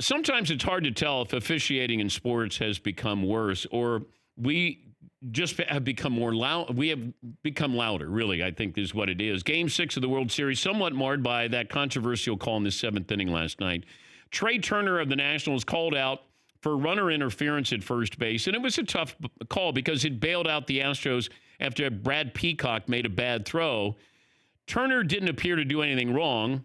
sometimes it's hard to tell if officiating in sports has become worse or we just have become more loud. We have become louder, really, I think is what it is. Game 6 of the World Series, somewhat marred by that controversial call in the 7th inning last night. Trey Turner of the Nationals called out for runner interference at first base, and it was a tough call because it bailed out the Astros after Brad Peacock made a bad throw. Turner didn't appear to do anything wrong,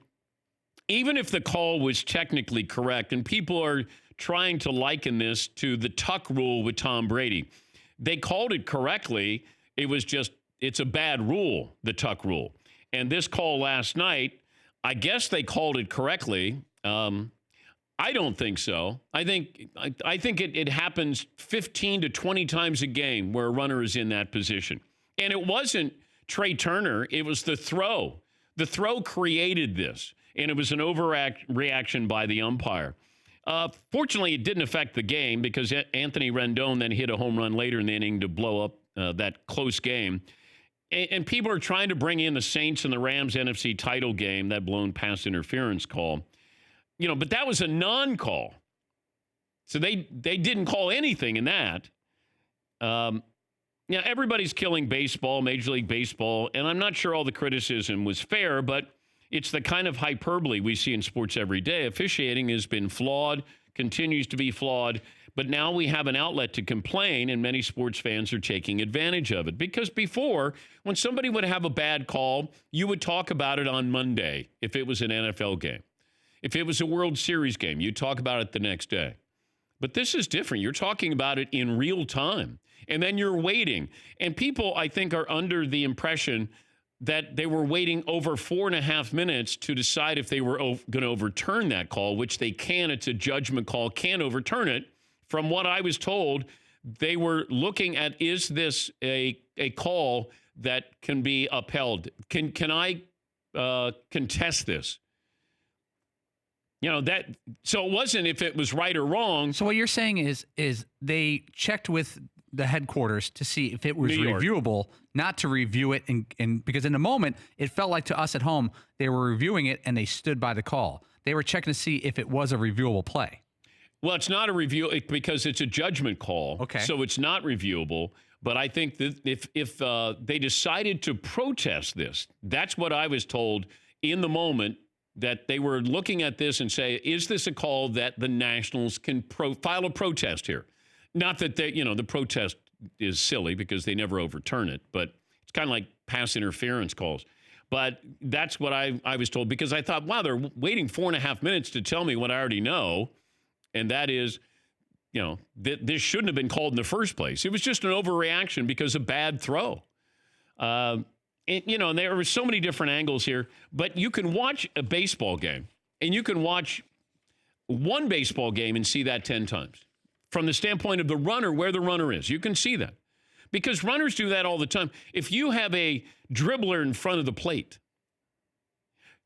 even if the call was technically correct, and people are trying to liken this to the Tuck rule with Tom Brady. They called it correctly. It was just, it's a bad rule, the Tuck rule. And this call last night, I guess they called it correctly. I don't think so. I think it happens 15 to 20 times a game where a runner is in that position. And it wasn't Trey Turner. It was the throw. The throw created this, and it was an overreaction by the umpire. Fortunately, it didn't affect the game because Anthony Rendon then hit a home run later in the inning to blow up that close game. And people are trying to bring in the Saints and the Rams NFC title game, that blown pass interference call. You know, but that was a non-call. So they didn't call anything in that. Everybody's killing baseball, Major League Baseball, and I'm not sure all the criticism was fair, but it's the kind of hyperbole we see in sports every day. Officiating has been flawed, continues to be flawed, but now we have an outlet to complain, and many sports fans are taking advantage of it. Because before, when somebody would have a bad call, you would talk about it on Monday if it was an NFL game. If it was a World Series game, you'd talk about it the next day. But this is different. You're talking about it in real time, and then you're waiting. And people, I think, are under the impression that they were waiting over 4.5 minutes to decide if they were going to overturn that call, which they can. It's a judgment call, can't overturn it. From what I was told, they were looking at, is this a call that can be upheld? Can I contest this? You know, that, so it wasn't if it was right or wrong. So what you're saying is they checked with the headquarters to see if it was reviewable, not to review it. And because in the moment, it felt like to us at home, they were reviewing it and they stood by the call. They were checking to see if it was a reviewable play. Well, it's not a review because it's a judgment call. Okay. So it's not reviewable. But I think that if they decided to protest this, that's what I was told in the moment, that they were looking at this and say, is this a call that the Nationals can file a protest here? Not that the protest is silly because they never overturn it, but it's kind of like pass interference calls. But that's what I was told, because I thought, wow, they're waiting 4.5 minutes to tell me what I already know. And that is, this shouldn't have been called in the first place. It was just an overreaction because of bad throw. And there were so many different angles here, but you can watch a baseball game and you can watch one baseball game and see that 10 times from the standpoint of the runner, where the runner is. You can see that because runners do that all the time. If you have a dribbler in front of the plate,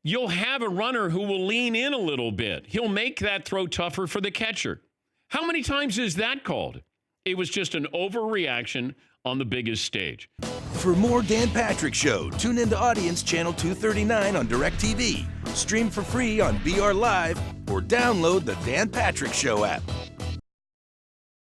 you'll have a runner who will lean in a little bit. He'll make that throw tougher for the catcher. How many times is that called? It was just an overreaction on the biggest stage. For more Dan Patrick Show, tune into Audience Channel 239 on DirecTV. Stream for free on BR Live or download the Dan Patrick Show app.